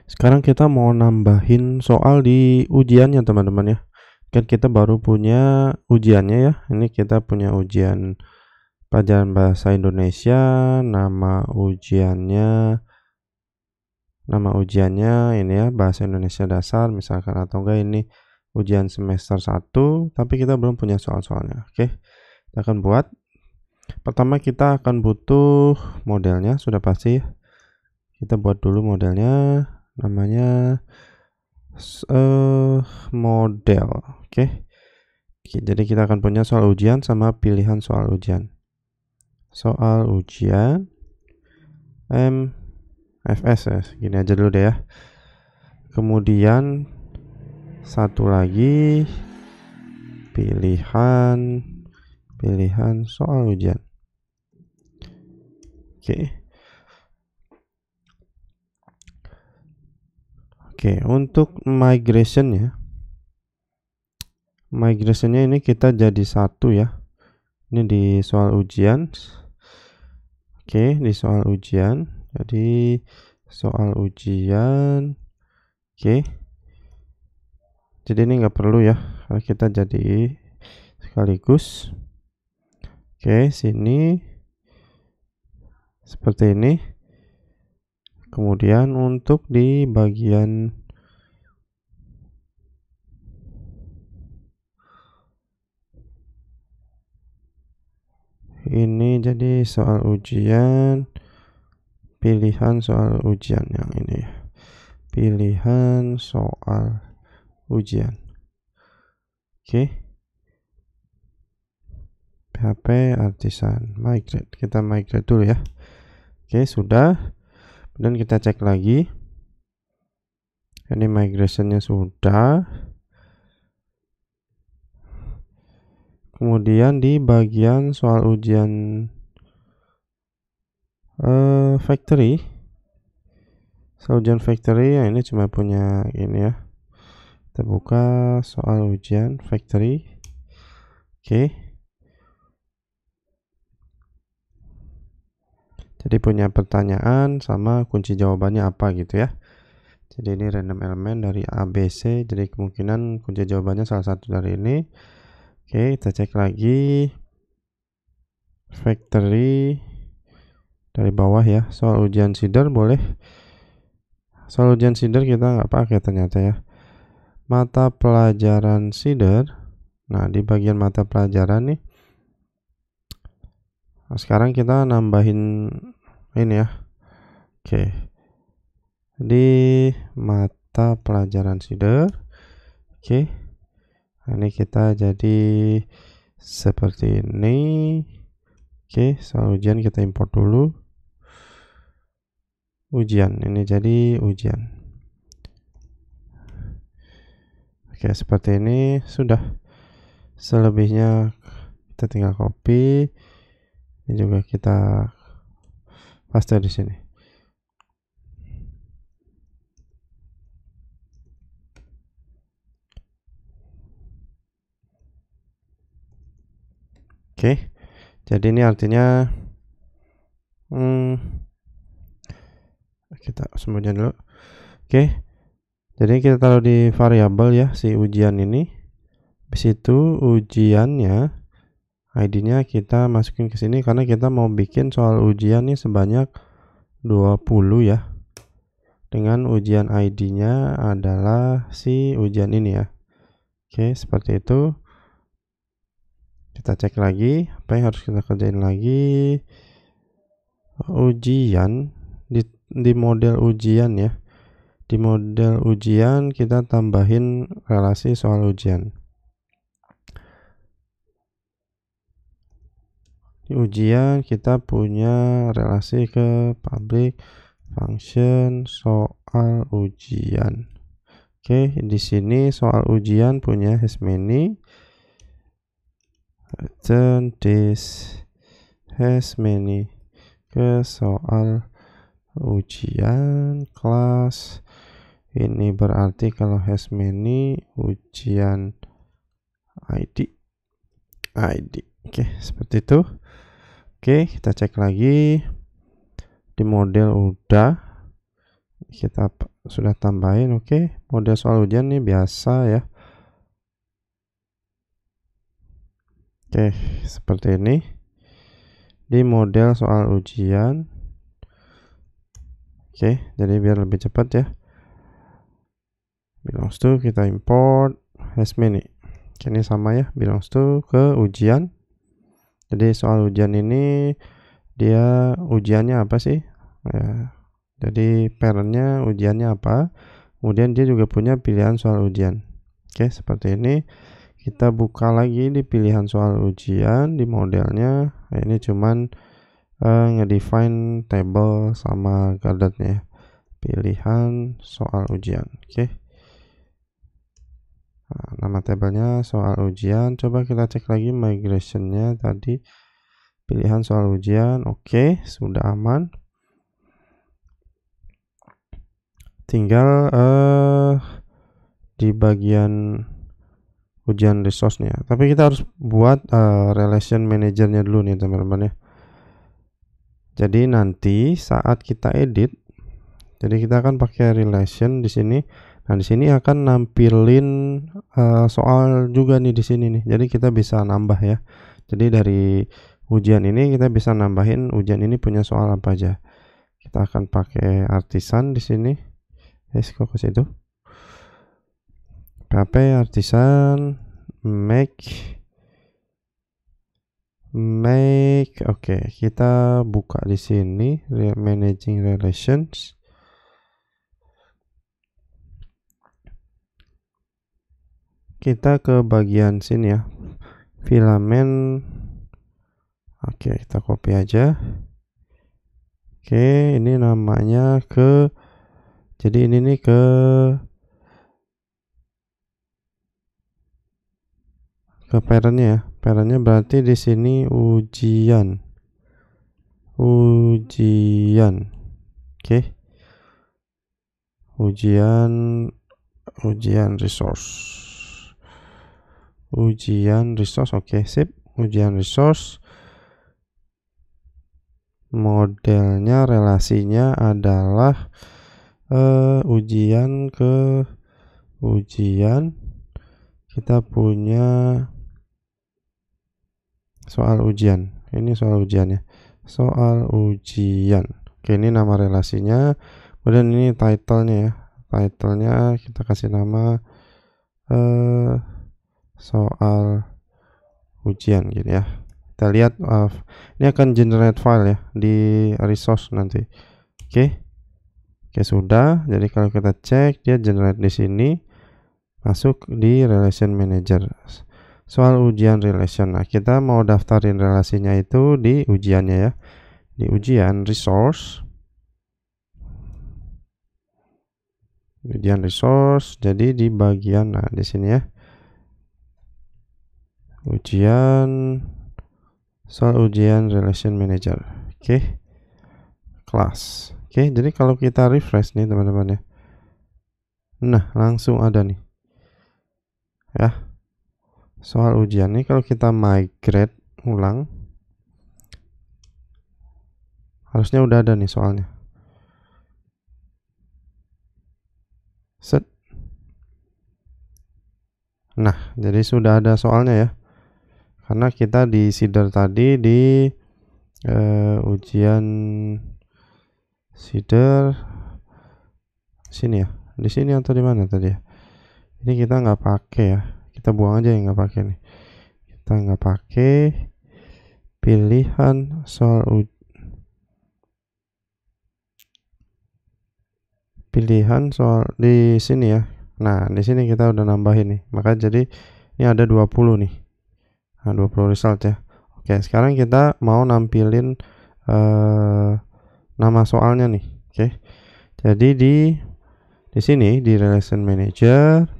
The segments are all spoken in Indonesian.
Sekarang kita mau nambahin soal di ujiannya teman-teman ya. Kan kita baru punya ujiannya ya. Ini kita punya ujian pelajaran bahasa Indonesia. Nama ujiannya ini ya, bahasa Indonesia dasar misalkan, atau enggak ini ujian semester 1, tapi kita belum punya soal-soalnya. Oke, kita akan buat. Pertama kita akan butuh modelnya, sudah pasti ya. Kita buat dulu modelnya, namanya model. Oke. Jadi kita akan punya soal ujian sama pilihan soal ujian. Soal ujian MFS ya, gini aja dulu deh ya. Kemudian satu lagi pilihan soal ujian. Oke, untuk migrationnya ini kita jadi satu ya. Ini di soal ujian. Oke, di soal ujian. Jadi soal ujian. Oke. Jadi ini nggak perlu ya, kita jadi sekaligus. Oke, sini seperti ini. Kemudian untuk di bagian ini jadi soal ujian, pilihan soal ujian yang ini, pilihan soal ujian. Oke, PHP Artisan migrate, kita migrate dulu ya. Oke, sudah. Dan kita cek lagi, ini migrationnya sudah. Kemudian di bagian soal ujian factory, soal ujian factory yang ini cuma punya ini ya. Kita buka soal ujian factory. Oke. Jadi punya pertanyaan sama kunci jawabannya apa gitu ya. Jadi ini random elemen dari A, B, C. Jadi kemungkinan kunci jawabannya salah satu dari ini. Oke, kita cek lagi factory dari bawah ya. Soal ujian seeder boleh. Soal ujian seeder kita nggak pakai ternyata ya. Mata pelajaran seeder. Nah, di bagian mata pelajaran nih, nah, sekarang kita nambahin ini ya. Oke, di mata pelajaran seeder. Oke, ini kita jadi seperti ini. Oke, soal ujian kita import dulu. Ujian, ini jadi ujian. Oke, seperti ini sudah. Selebihnya kita tinggal copy. Ini juga kita paste di sini. Oke, jadi ini artinya kita sembunyikan dulu. Oke, jadi kita taruh di variabel ya si ujian ini. Habis itu ujiannya, ID-nya kita masukin ke sini karena kita mau bikin soal ujian nih sebanyak 20 ya. Dengan ujian ID-nya adalah si ujian ini ya. Oke, seperti itu. Kita cek lagi apa yang harus kita kerjain lagi. Ujian di model ujian ya. Di model ujian kita tambahin relasi soal ujian. Di ujian kita punya relasi ke public function soal ujian. Oke, di sini soal ujian punya has many. Return this has many ke soal ujian kelas. Ini berarti kalau has many ujian ID. Oke, seperti itu. Oke, kita cek lagi di model udah. Kita sudah tambahin. Oke, model soal ujian nih biasa ya. Oke, seperti ini di model soal ujian. Oke, jadi biar lebih cepat ya, belongs to kita import hasMany. Ini sama ya, belongs to ke ujian. Jadi soal ujian ini dia ujiannya apa sih ya, jadi parentnya ujiannya apa, kemudian dia juga punya pilihan soal ujian. Oke, seperti ini. Kita buka lagi di pilihan soal ujian di modelnya. Nah, ini cuman ngedefine table sama guardednya. Pilihan soal ujian. Oke. Nah, nama tabelnya soal ujian. Coba kita cek lagi migrationnya tadi. Pilihan soal ujian. Oke, sudah aman. Tinggal di bagian ujian resource-nya. Tapi kita harus buat relation manager-nya dulu nih teman-teman ya. Jadi nanti saat kita edit, jadi kita akan pakai relation di sini. Nah, di sini akan nampilin soal juga nih di sini nih. Jadi kita bisa nambah ya. Jadi dari ujian ini kita bisa nambahin ujian ini punya soal apa aja. Kita akan pakai artisan di sini. Kok ke situ. PHP artisan make. Oke, kita buka di sini managing relations. Kita ke bagian sini ya, filament. Oke, kita copy aja. Oke, ini namanya jadi ini nih ke parentnya ya. Parentnya berarti di sini ujian. Oke. Ujian resource. Oke, sip. Ujian resource. Modelnya relasinya adalah ujian ke ujian. Kita punya soal ujian. Ini soal ujian ya. Soal ujian. Oke, ini nama relasinya. Kemudian ini title-nya ya. Title-nya kita kasih nama soal ujian gitu ya. Kita lihat ini akan generate file ya di resource nanti. Oke, sudah. Jadi kalau kita cek dia generate di sini, masuk di relation manager. Soal ujian relation. Nah, kita mau daftarin relasinya itu di ujiannya ya. Di ujian resource. Jadi di bagian di sini ya. Soal ujian relation manager. Oke. Class. Oke, jadi kalau kita refresh nih teman-teman ya. Nah, langsung ada nih. Ya. Soal ujian nih kalau kita migrate ulang, harusnya udah ada nih soalnya. Set. Nah, jadi sudah ada soalnya ya. Karena kita di seeder tadi di ujian seeder sini ya. Di sini atau di mana tadi ya? Ini kita nggak pakai ya. Kita buang aja yang nggak pakai nih. Kita nggak pakai pilihan soal di sini ya. Nah, di sini kita udah nambahin nih. Maka jadi ini ada 20 nih. Nah, 20 result ya. Oke, sekarang kita mau nampilin nama soalnya nih. Oke. Jadi di sini di relation manager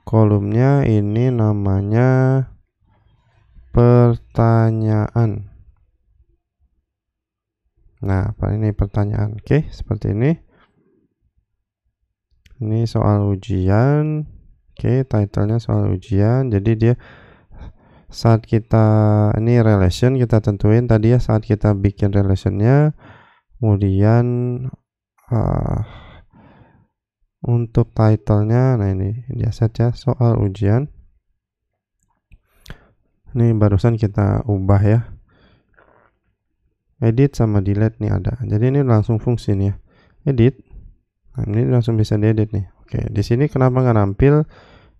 kolomnya ini namanya pertanyaan. Nah, apa ini pertanyaan? Oke, seperti ini. Ini soal ujian. Oke, titlenya soal ujian. Jadi dia saat kita ini relation kita tentuin tadi ya, saat kita bikin relationnya, kemudian Untuk titlenya, nah ini dia saja soal ujian. Ini barusan kita ubah ya. Edit sama delete nih ada. Jadi ini langsung fungsi nih ya. Edit. Nah, ini langsung bisa diedit nih. Oke, di sini kenapa nggak nampil?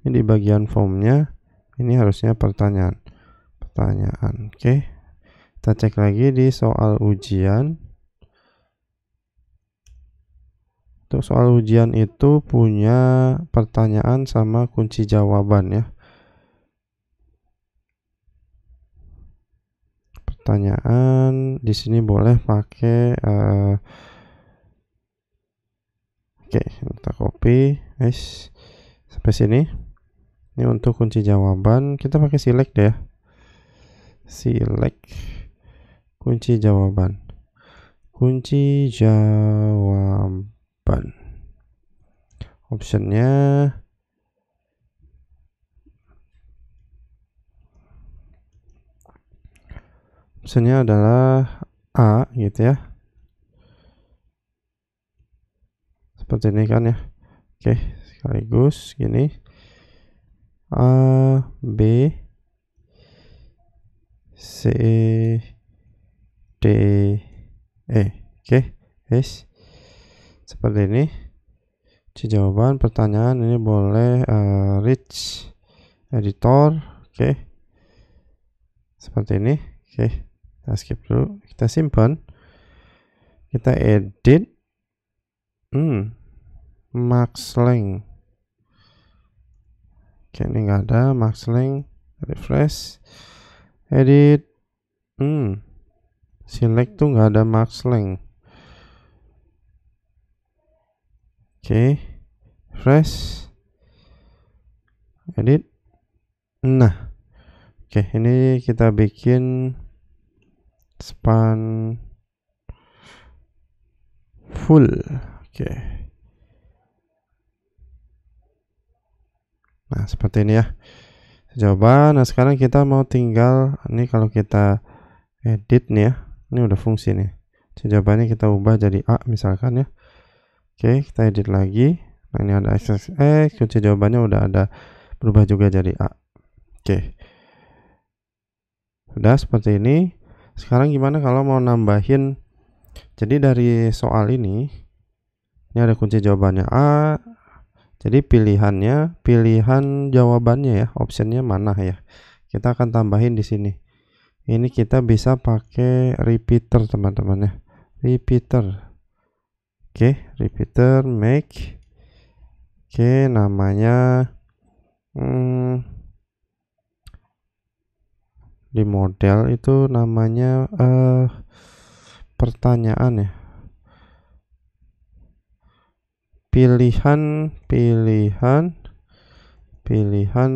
Ini di bagian formnya. Ini harusnya pertanyaan. Oke. Kita cek lagi di soal ujian. Untuk soal ujian itu punya pertanyaan sama kunci jawaban ya. Pertanyaan di sini boleh pakai oke, kita copy sampai sini. Ini untuk kunci jawaban kita pakai select deh ya. Select kunci jawaban. Kunci jawaban. Optionnya adalah A gitu ya. Seperti ini kan ya. Oke, sekaligus gini. A, B, C, D, E. Oke, guys. Seperti ini. Jawaban pertanyaan ini boleh rich editor. Oke. Seperti ini. Oke. Kita skip dulu, kita simpan, kita edit. Max length. Oke, ini nggak ada max length. Refresh, edit. Select tuh nggak ada max length. Oke, refresh, edit. Nah, oke, ini kita bikin span full. Oke. Nah, seperti ini ya jawaban. Nah, sekarang kita mau tinggal ini kalau kita edit nih ya. Ini udah fungsi nih. Jawabannya kita ubah jadi A misalkan ya. Oke, kita edit lagi. Nah, ini ada XXX, kunci jawabannya udah ada berubah juga jadi A. Oke. Sudah seperti ini. Sekarang gimana kalau mau nambahin? Jadi dari soal ini ada kunci jawabannya A. Jadi pilihan jawabannya ya, optionnya mana ya. Kita akan tambahin di sini. Ini kita bisa pakai repeater teman-teman ya. Repeater. Oke, repeater make. Oke, namanya di model itu namanya pertanyaan ya. Pilihan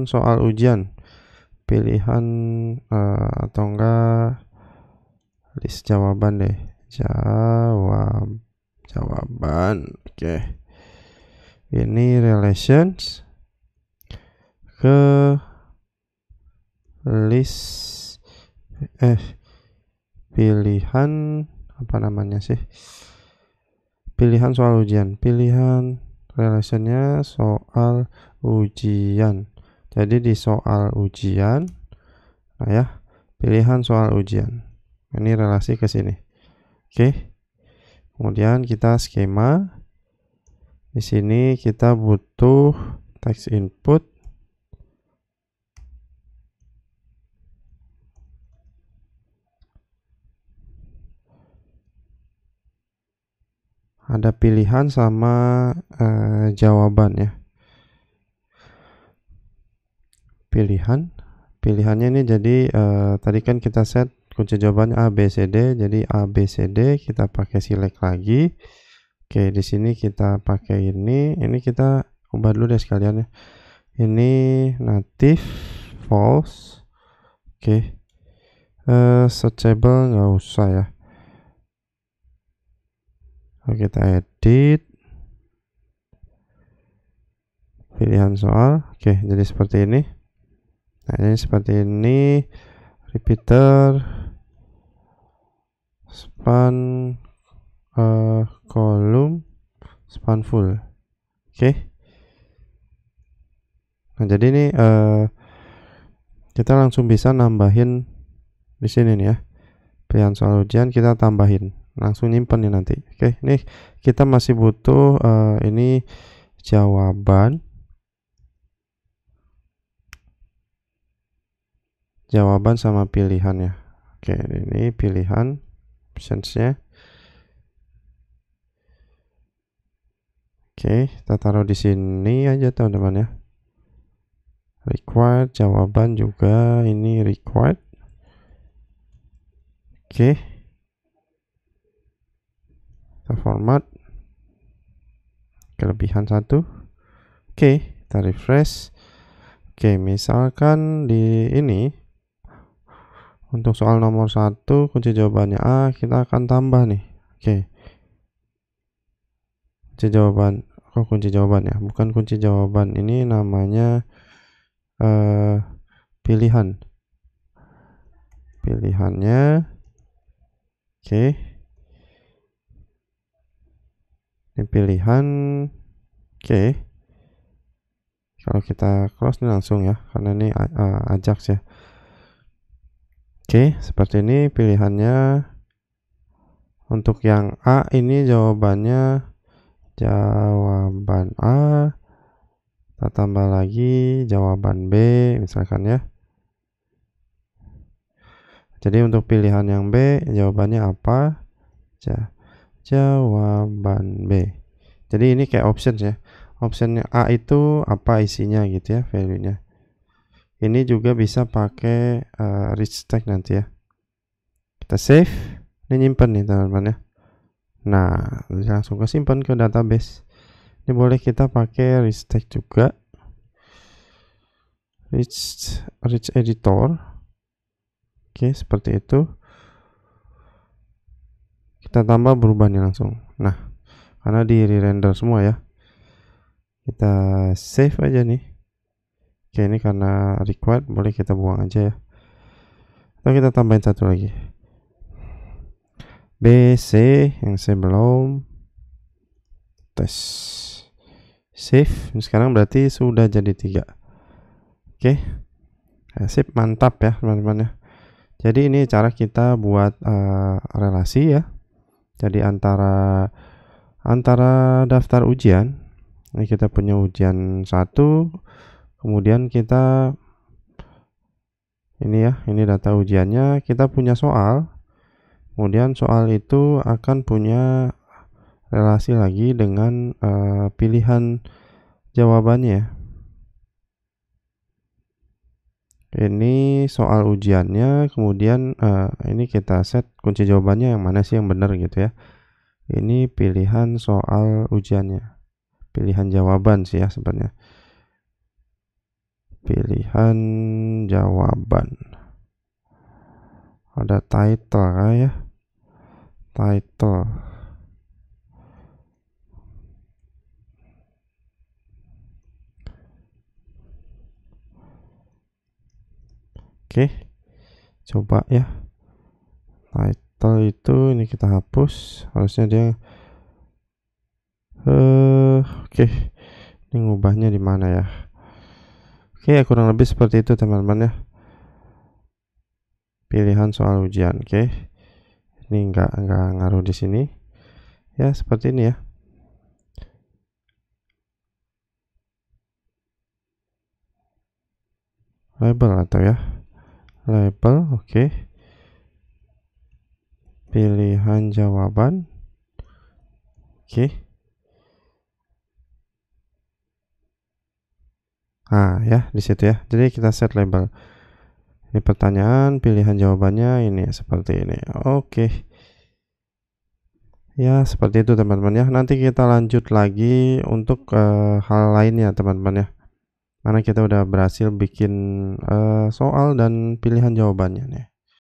soal ujian. Pilihan atau enggak list jawaban deh. Jawaban. Oke. Ini relations ke list pilihan apa namanya sih? Pilihan soal ujian. Pilihan relationnya soal ujian. Jadi di soal ujian, nah ya, pilihan soal ujian. Ini relasi ke sini. Oke. Kemudian kita skema. Di sini kita butuh text input. Ada pilihan sama jawaban ya. Pilihannya ini jadi tadi kan kita set kunci jawabannya A, B, C, D. Jadi A, B, C, D kita pakai select lagi. Oke, di sini kita pakai ini kita ubah dulu deh sekalian ya. Ini native false. Oke. Searchable nggak usah ya. Oke, kita edit. Pilihan soal. Oke, jadi seperti ini. Nah, ini seperti ini. Repeater span column span full. Oke. Nah, jadi ini kita langsung bisa nambahin di sini nih ya. Pilihan soal ujian kita tambahin, langsung nyimpen nih nanti. Oke, ini kita masih butuh ini jawaban sama pilihan ya. Oke, ini pilihan optionsnya. Oke, kita taruh di sini aja teman-teman ya. Required, jawaban juga ini required. Oke, kita format kelebihan 1. Oke, kita refresh. Oke, misalkan di ini untuk soal nomor 1 kunci jawabannya A, kita akan tambah nih. Oke, kunci jawaban ya, bukan kunci jawaban, ini namanya pilihannya. Oke, ini pilihan. Oke, kalau kita close nih langsung ya, karena ini Ajax ya. Oke, seperti ini pilihannya. Untuk yang A ini jawabannya jawaban A, kita tambah lagi jawaban B misalkan ya. Jadi untuk pilihan yang B jawabannya apa? Jawaban B. Jadi ini kayak option ya. Optionnya A itu apa isinya gitu ya, value-nya. Ini juga bisa pakai rich text nanti ya. Kita save, ini nyimpen nih teman-teman ya. Nah, langsung kesimpan ke database. Ini boleh kita pakai rich text juga, rich editor. Oke, seperti itu. Kita tambah berubah nih langsung. Nah, karena di re-render semua ya. Kita save aja nih. Oke, ini karena required, boleh kita buang aja ya. Atau kita tambahin satu lagi. B, C yang sebelum tes. Save. Sekarang berarti sudah jadi 3. Oke. Sip, mantap ya teman-teman ya. Jadi ini cara kita buat relasi ya. Jadi antara daftar ujian. Ini kita punya ujian 1, kemudian kita ini ya, ini data ujiannya, kita punya soal, kemudian soal itu akan punya relasi lagi dengan pilihan jawabannya. Ini soal ujiannya, kemudian ini kita set kunci jawabannya yang mana sih yang benar gitu ya. Ini pilihan soal ujiannya, pilihan jawaban sih ya sebenarnya. Pilihan jawaban. Ada title ya. Title. Oke. Coba ya. Title itu ini kita hapus. Harusnya dia oke. Ini ngubahnya di mana ya? Oke, kurang lebih seperti itu teman-teman ya. Pilihan soal ujian, oke. Ini enggak ngaruh di sini. Ya, seperti ini ya. Label atau ya. Label, oke. Pilihan jawaban. Oke. Nah, ya di situ ya. Jadi kita set label. Ini pertanyaan, pilihan jawabannya ini seperti ini. Oke. Ya, seperti itu teman-teman ya. Nanti kita lanjut lagi untuk hal lainnya teman-teman ya. Mana kita udah berhasil bikin soal dan pilihan jawabannya nih.